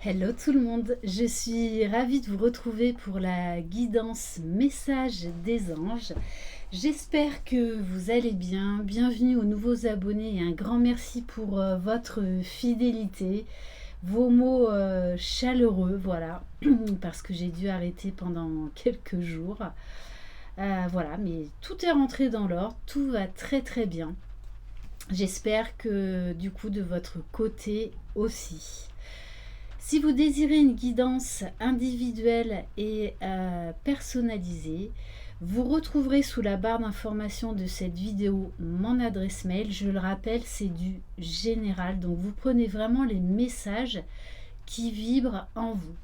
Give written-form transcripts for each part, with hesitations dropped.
Hello tout le monde, je suis ravie de vous retrouver pour la guidance message des anges. J'espère que vous allez bien. Bienvenue aux nouveaux abonnés et un grand merci pour votre fidélité, vos mots chaleureux, voilà, parce que j'ai dû arrêter pendant quelques jours. Voilà, mais tout est rentré dans l'ordre, tout va très très bien. J'espère que du coup de votre côté aussi. Si vous désirez une guidance individuelle et personnalisée, vous retrouverez sous la barre d'information de cette vidéo mon adresse mail. Je le rappelle, c'est du général. Donc vous prenez vraiment les messages qui vibrent en vous.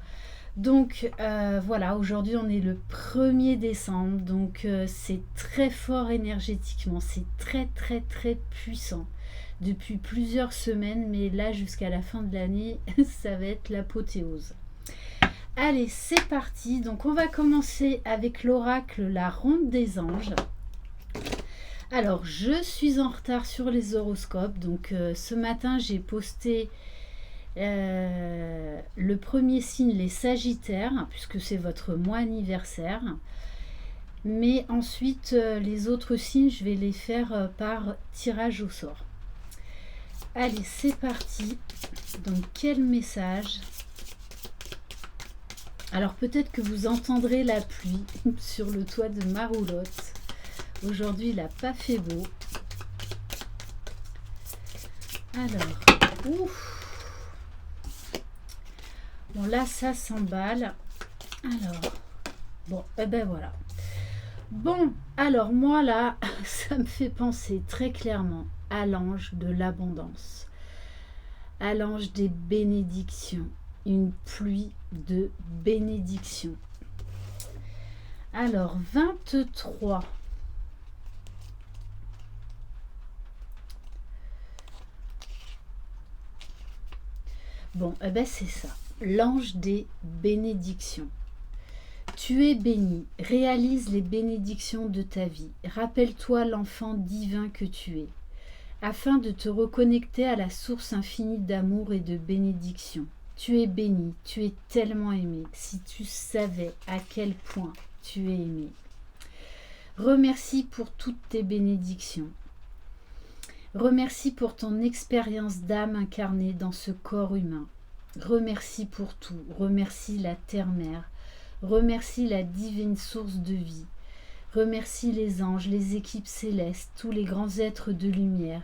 Donc voilà, aujourd'hui on est le 1er décembre. Donc c'est très fort énergétiquement, c'est très très très puissant depuis plusieurs semaines, mais là jusqu'à la fin de l'année, ça va être l'apothéose. Allez, c'est parti. Donc on va commencer avec l'oracle, la ronde des anges. Alors, je suis en retard sur les horoscopes. Donc ce matin, j'ai posté le premier signe, les Sagittaires, puisque c'est votre mois anniversaire. Mais ensuite, les autres signes, je vais les faire par tirage au sort. Allez, c'est parti. Donc, quel message? Alors, peut-être que vous entendrez la pluie sur le toit de ma roulotte. Aujourd'hui, il n'a pas fait beau. Alors, ouf. Bon, là, ça s'emballe. Alors, bon, et ben voilà. Bon, alors moi, là, ça me fait penser très clairement à l'ange de l'abondance, à l'ange des bénédictions, une pluie de bénédictions. Alors, 23. Bon, eh ben c'est ça, l'ange des bénédictions. Tu es béni, réalise les bénédictions de ta vie. Rappelle-toi l'enfant divin que tu es, afin de te reconnecter à la source infinie d'amour et de bénédiction. Tu es béni, tu es tellement aimé, si tu savais à quel point tu es aimé. Remercie pour toutes tes bénédictions. Remercie pour ton expérience d'âme incarnée dans ce corps humain. Remercie pour tout. Remercie la Terre-Mère. Remercie la divine source de vie. Remercie les anges, les équipes célestes, tous les grands êtres de lumière,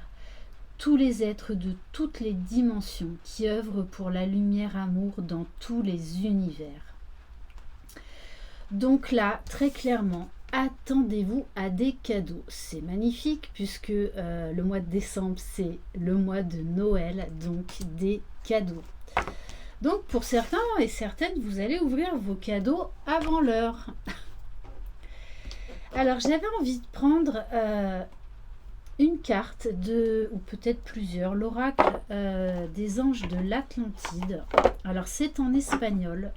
tous les êtres de toutes les dimensions qui œuvrent pour la lumière-amour dans tous les univers. Donc là, très clairement, attendez-vous à des cadeaux. C'est magnifique puisque le mois de décembre, c'est le mois de Noël, donc des cadeaux. Donc pour certains et certaines, vous allez ouvrir vos cadeaux avant l'heure. Alors j'avais envie de prendre une carte ou peut-être plusieurs, l'oracle des anges de l'Atlantide. Alors c'est en espagnol.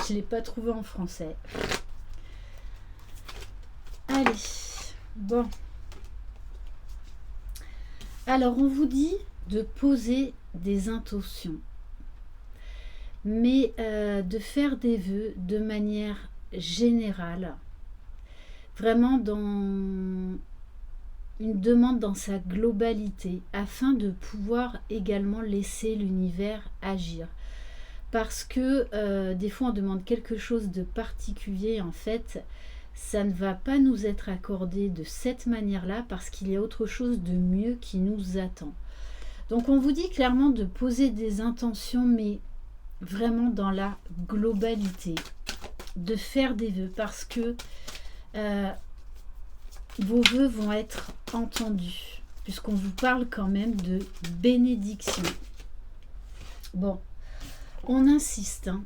Je ne l'ai pas trouvé en français. Allez, bon. Alors on vous dit de poser des intentions, mais de faire des vœux de manière générale, vraiment dans une demande dans sa globalité, afin de pouvoir également laisser l'univers agir. Parce que des fois on demande quelque chose de particulier, en fait ça ne va pas nous être accordé de cette manière-là parce qu'il y a autre chose de mieux qui nous attend. Donc on vous dit clairement de poser des intentions, mais vraiment dans la globalité, de faire des vœux parce que vos vœux vont être entendus, puisqu'on vous parle quand même de bénédiction. Bon, on insiste, hein.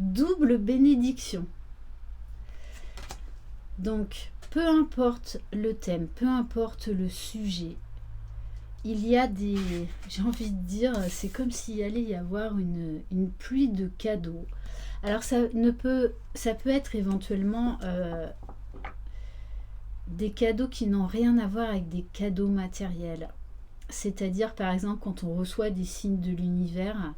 Double bénédiction. Donc, peu importe le thème, peu importe le sujet, il y a j'ai envie de dire, c'est comme s'il allait y avoir une pluie de cadeaux. Alors, ça peut être éventuellement des cadeaux qui n'ont rien à voir avec des cadeaux matériels. C'est-à-dire, par exemple, quand on reçoit des signes de l'univers,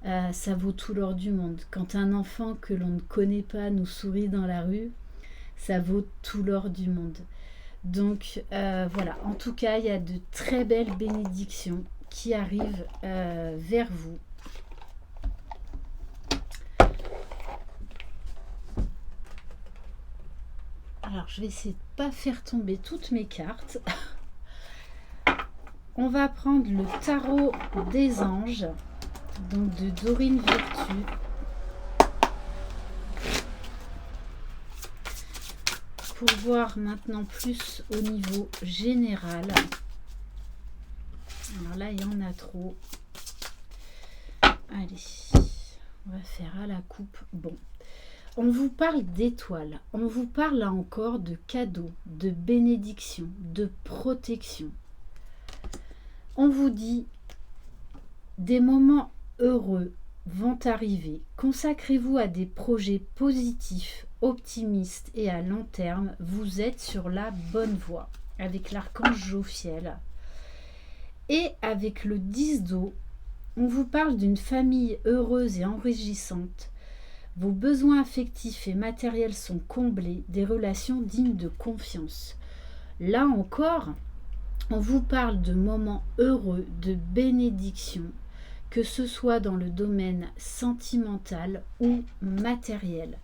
ça vaut tout l'or du monde. Quand un enfant que l'on ne connaît pas nous sourit dans la rue, ça vaut tout l'or du monde. Donc voilà, en tout cas, il y a de très belles bénédictions qui arrivent vers vous. Alors, je vais essayer de ne pas faire tomber toutes mes cartes. On va prendre le tarot des anges, donc de Dorine Virtue. Pour voir maintenant plus au niveau général. Alors là, il y en a trop. Allez, on va faire à la coupe. Bon. On vous parle d'étoiles, on vous parle là encore de cadeaux, de bénédictions, de protection. On vous dit des moments heureux vont arriver. Consacrez-vous à des projets positifs, optimistes et à long terme. Vous êtes sur la bonne voie avec l'archange Jophiel. Et avec le 10 d'eau, on vous parle d'une famille heureuse et enrichissante. Vos besoins affectifs et matériels sont comblés, des relations dignes de confiance. Là encore, on vous parle de moments heureux, de bénédictions, que ce soit dans le domaine sentimental ou matériel.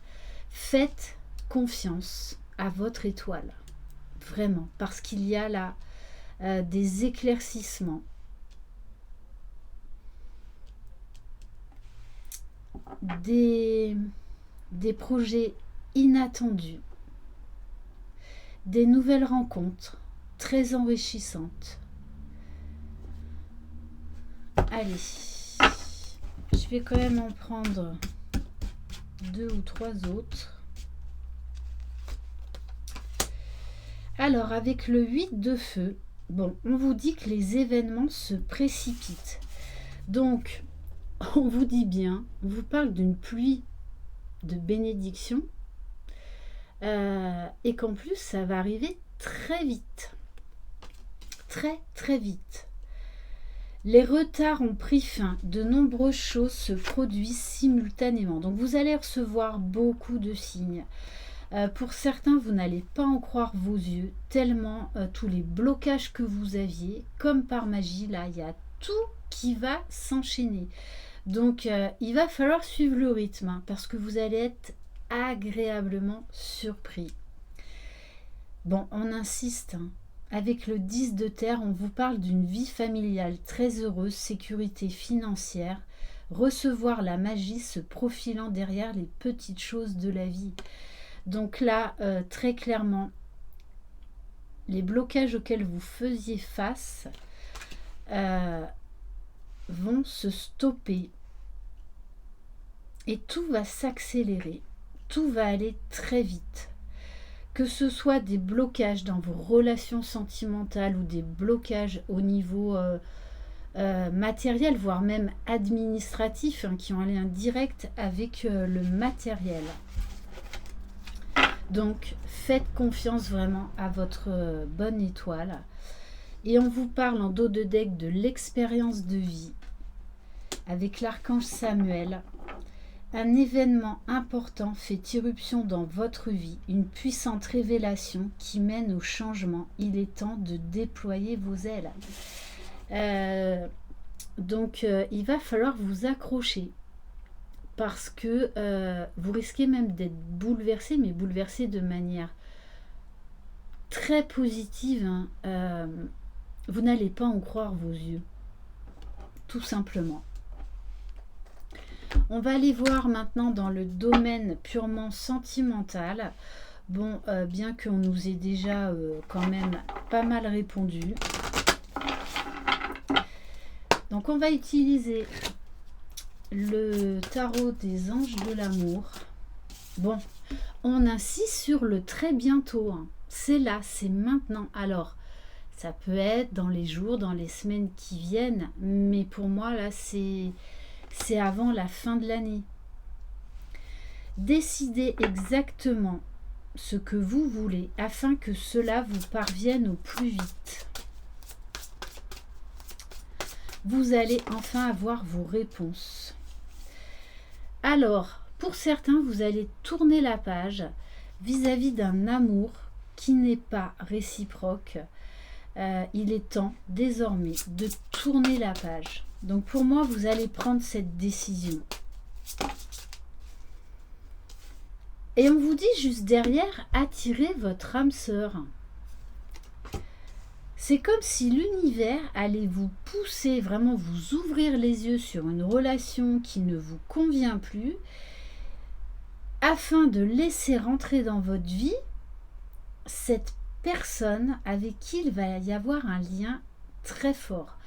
Faites confiance à votre étoile, vraiment, parce qu'il y a là des éclaircissements. Des projets inattendus, des nouvelles rencontres très enrichissantes. Allez, je vais quand même en prendre 2 ou 3 autres. Alors, avec le 8 de feu, bon, on vous dit que les événements se précipitent. Donc, on vous dit bien, on vous parle d'une pluie de bénédictions et qu'en plus ça va arriver très vite, très très vite. Les retards ont pris fin, de nombreuses choses se produisent simultanément, donc vous allez recevoir beaucoup de signes. Pour certains, vous n'allez pas en croire vos yeux, tellement tous les blocages que vous aviez, comme par magie, là il y a tout qui va s'enchaîner. Donc il va falloir suivre le rythme hein, parce que vous allez être agréablement surpris. Bon, on insiste, hein. Avec le 10 de terre, on vous parle d'une vie familiale très heureuse, sécurité financière, recevoir la magie se profilant derrière les petites choses de la vie. Donc là, très clairement, les blocages auxquels vous faisiez face vont se stopper et tout va s'accélérer, tout va aller très vite. Que ce soit des blocages dans vos relations sentimentales ou des blocages au niveau matériel, voire même administratif, hein, qui ont un lien direct avec le matériel. Donc, faites confiance vraiment à votre bonne étoile. Et on vous parle en dos de deck de l'expérience de vie avec l'archange Samuel. Un événement important fait irruption dans votre vie, une puissante révélation qui mène au changement. Il est temps de déployer vos ailes. Donc, il va falloir vous accrocher parce que vous risquez même d'être bouleversé, mais bouleversé de manière très positive. Hein. Vous n'allez pas en croire vos yeux, tout simplement. On va aller voir maintenant dans le domaine purement sentimental. Bon, bien qu'on nous ait déjà quand même pas mal répondu. Donc on va utiliser le tarot des anges de l'amour. Bon, on insiste sur le très bientôt. Hein. C'est là, c'est maintenant. Alors, ça peut être dans les jours, dans les semaines qui viennent. Mais pour moi, là, c'est avant la fin de l'année. Décidez exactement ce que vous voulez afin que cela vous parvienne au plus vite. Vous allez enfin avoir vos réponses. Alors, pour certains, vous allez tourner la page vis-à-vis d'un amour qui n'est pas réciproque. Il est temps désormais de tourner la page. Donc pour moi, vous allez prendre cette décision. Et on vous dit juste derrière, attirez votre âme sœur. C'est comme si l'univers allait vous pousser, vraiment vous ouvrir les yeux sur une relation qui ne vous convient plus, afin de laisser rentrer dans votre vie cette personne avec qui il va y avoir un lien très fort.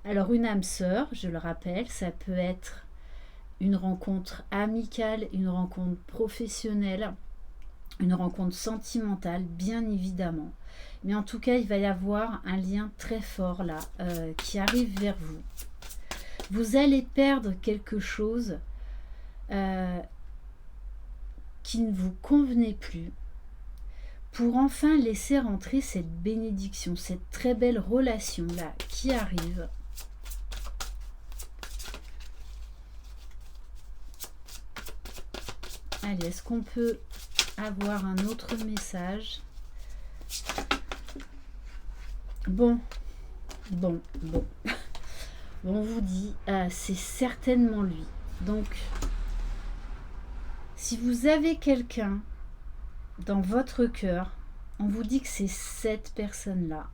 Alors une âme sœur, je le rappelle, ça peut être une rencontre amicale, une rencontre professionnelle, une rencontre sentimentale, bien évidemment. Mais en tout cas, il va y avoir un lien très fort là, qui arrive vers vous. Vous allez perdre quelque chose qui ne vous convenait plus, pour enfin laisser rentrer cette bénédiction, cette très belle relation-là qui arrive. Allez, est-ce qu'on peut avoir un autre message? Bon. On vous dit, c'est certainement lui. Donc, si vous avez quelqu'un dans votre cœur, on vous dit que c'est cette personne-là,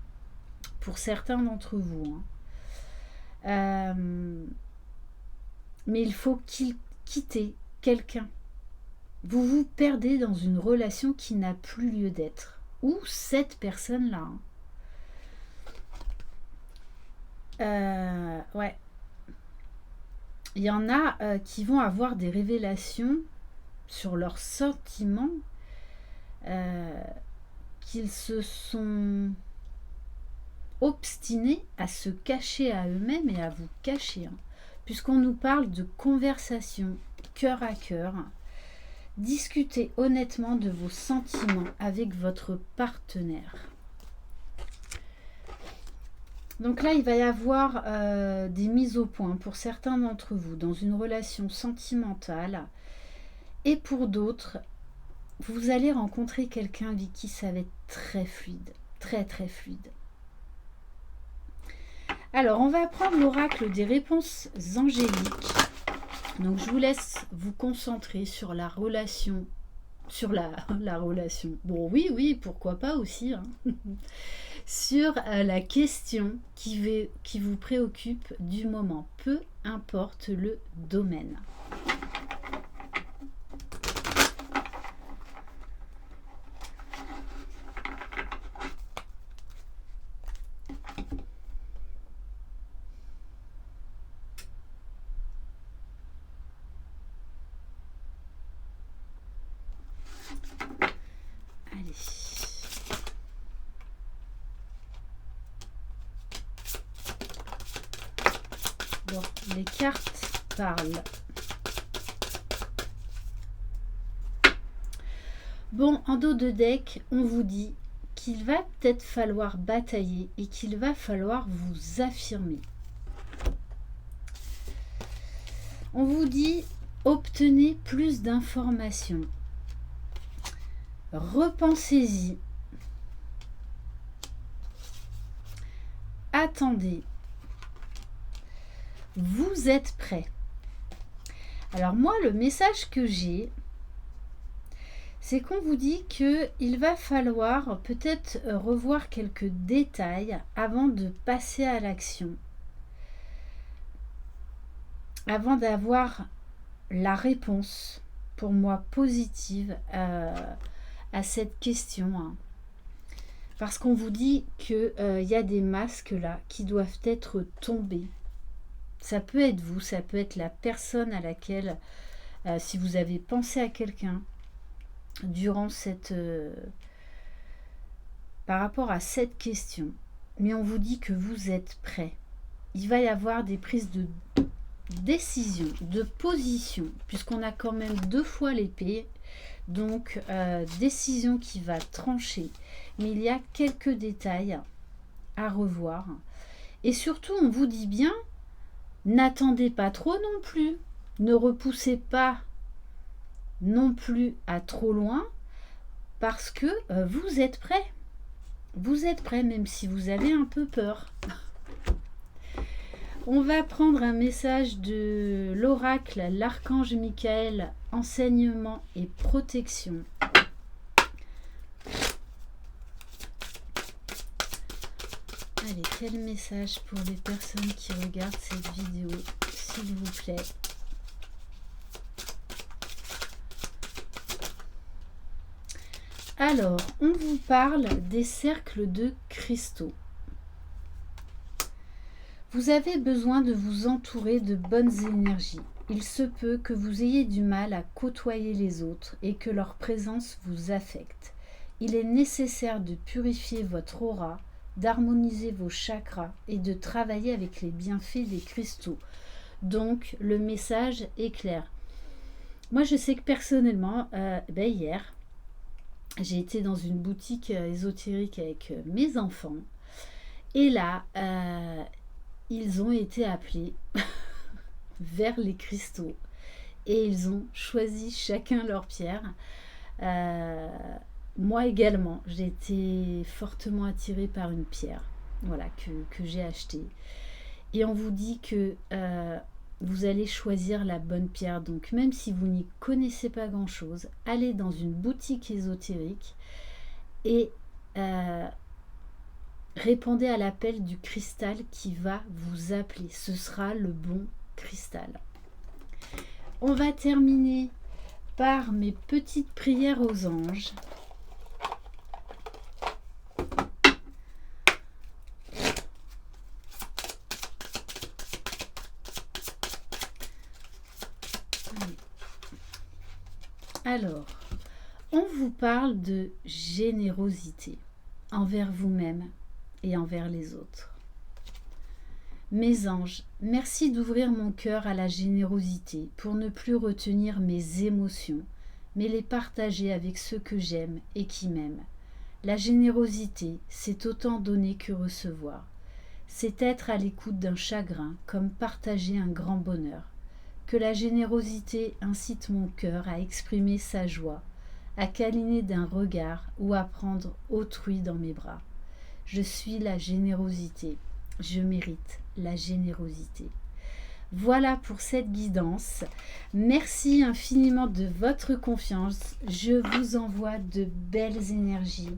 pour certains d'entre vous. Mais il faut quitter quelqu'un. Vous vous perdez dans une relation qui n'a plus lieu d'être. Ou cette personne-là. Ouais. Il y en a qui vont avoir des révélations sur leurs sentiments, qu'ils se sont obstinés à se cacher à eux-mêmes et à vous cacher, puisqu'on nous parle de conversation cœur à cœur. Discutez honnêtement de vos sentiments avec votre partenaire. Donc là, il va y avoir des mises au point pour certains d'entre vous dans une relation sentimentale, et pour d'autres, vous allez rencontrer quelqu'un avec qui ça va être très fluide, très très fluide. Alors, on va prendre l'oracle des réponses angéliques. Donc, je vous laisse vous concentrer sur la relation, sur la relation. Bon, oui, pourquoi pas aussi, sur la question qui vous préoccupe du moment, peu importe le domaine. Bon, les cartes parlent. Bon, en dos de deck, on vous dit qu'il va peut-être falloir batailler et qu'il va falloir vous affirmer. On vous dit, obtenez plus d'informations. Repensez-y. Attendez. Vous êtes prêts. Alors moi, le message que j'ai, c'est qu'on vous dit qu'il va falloir peut-être revoir quelques détails avant de passer à l'action. Avant d'avoir la réponse, pour moi, positive à cette question. Parce qu'on vous dit qu'il y a des masques là qui doivent être tombés. Ça peut être vous, ça peut être la personne à laquelle, si vous avez pensé à quelqu'un durant par rapport à cette question, mais on vous dit que vous êtes prêt. Il va y avoir des prises de décision, de position, puisqu'on a quand même 2 fois l'épée, donc décision qui va trancher, mais il y a quelques détails à revoir. Et surtout, on vous dit bien, n'attendez pas trop non plus. Ne repoussez pas non plus à trop loin parce que vous êtes prêts. Vous êtes prêts même si vous avez un peu peur. On va prendre un message de l'oracle, l'archange Michael, enseignement et protection. Allez, quel message pour les personnes qui regardent cette vidéo, s'il vous plaît. Alors, on vous parle des cercles de cristaux. Vous avez besoin de vous entourer de bonnes énergies. Il se peut que vous ayez du mal à côtoyer les autres et que leur présence vous affecte. Il est nécessaire de purifier votre aura, d'harmoniser vos chakras et de travailler avec les bienfaits des cristaux. Donc, le message est clair. Moi, je sais que personnellement, hier, j'ai été dans une boutique ésotérique avec mes enfants. Et là, ils ont été appelés vers les cristaux. Et ils ont choisi chacun leur pierre. Moi également, j'ai été fortement attirée par une pierre, voilà, que j'ai achetée. Et on vous dit que vous allez choisir la bonne pierre. Donc même si vous n'y connaissez pas grand-chose, allez dans une boutique ésotérique et répondez à l'appel du cristal qui va vous appeler. Ce sera le bon cristal. On va terminer par mes petites prières aux anges. Alors, on vous parle de générosité envers vous-même et envers les autres. Mes anges, merci d'ouvrir mon cœur à la générosité pour ne plus retenir mes émotions, mais les partager avec ceux que j'aime et qui m'aiment. La générosité, c'est autant donner que recevoir. C'est être à l'écoute d'un chagrin comme partager un grand bonheur. Que la générosité incite mon cœur à exprimer sa joie, à câliner d'un regard ou à prendre autrui dans mes bras. Je suis la générosité, je mérite la générosité. Voilà pour cette guidance. Merci infiniment de votre confiance. Je vous envoie de belles énergies.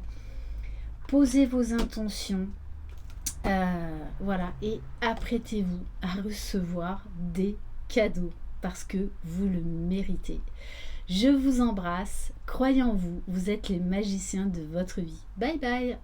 Posez vos intentions. Voilà, et apprêtez-vous à recevoir des cadeaux parce que vous le méritez. Je vous embrasse, croyez en vous, vous êtes les magiciens de votre vie. Bye bye.